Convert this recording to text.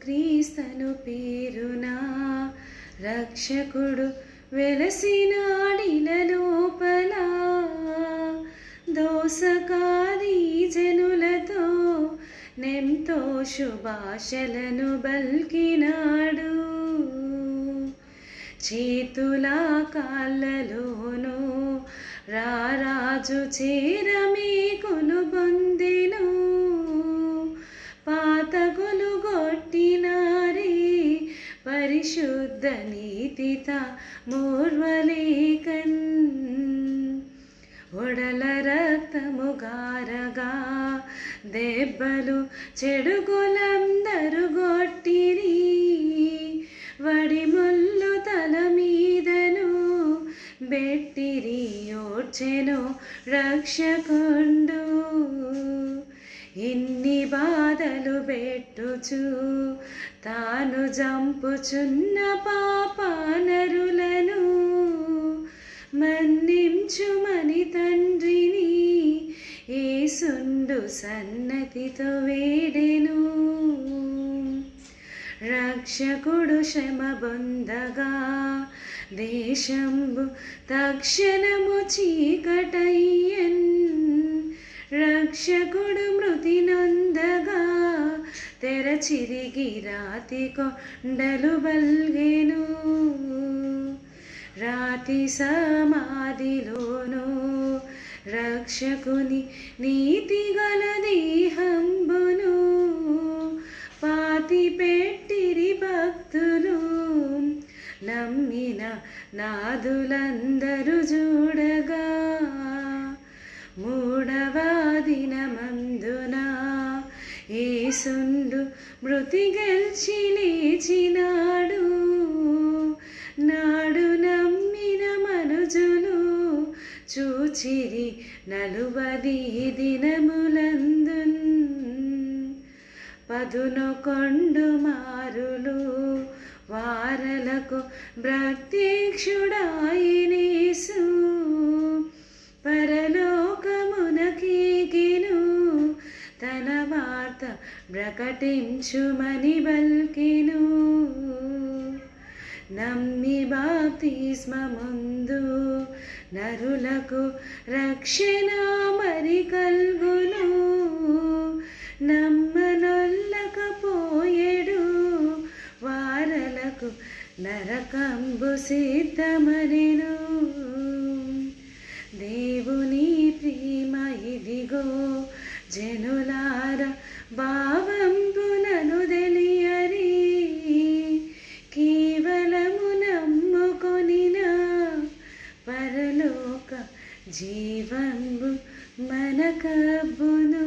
క్రీస్తను పేరున రక్షకుడు వెలసినాడిల లోపల దోసకాది జనులతో నెంతో శుభాషలను బల్కినాడు. చేతుల కాళ్ళలోనూ రారాజు చేరమేకును పొందెను. పాతకులు గొట్టినారే పరిశుద్ధ నీతిత మూర్వలేకన్. ఒడల రక్తము గారగా దెబ్బలు చెడుగులందరు గొట్టిరి. వడిముళ్ళు తల మీదను బెట్టిరి ఓడ్చెను రక్షకుండు. ఇన్ని బాధలు పెట్టుచు తాను జంపుచున్న పాపానరులను మన్నించుమని తండ్రిని యేసుండు సన్నతితో వేడెను. రక్షకుడు శ్రమ బొందగా దేశంబు తక్షణము చీకటయ్యన్. రక్షకుడు మృతి నొందగా తెరచిరిగి రాతి కొండలు బల్గెను. రాతి సమాధిలోను రక్షకుని నీతి గల దేహంబును పాతి పెట్టిరి భక్తులు. నమ్మిన నాదులందరూ చూడగా మూడవ దినమందున యేసుండు మృతి గెలిచి లేచినాడు. నాడు నమ్మిన మనుజులు చూచిరి 40 దినములందున్. 11 మారులు వారలకు ప్రత్యక్షుడాయనేసు. పరలోకమునకేగెను తన వార్త ప్రకటించుమని బల్కెను. నమ్మి బాప్తిస్మముందు నరులకు రక్షణ మరి కల్గును. నమ్మనొల్లకపోయేడు వారలకు నరకంబు సిద్ధమనెను. దేవుని ప్రేమ ఇదిగో జనులార భావంబులను తెలియరి. కేవలము నమ్ముకొనిన పరలోక జీవంబు మనకబ్బును.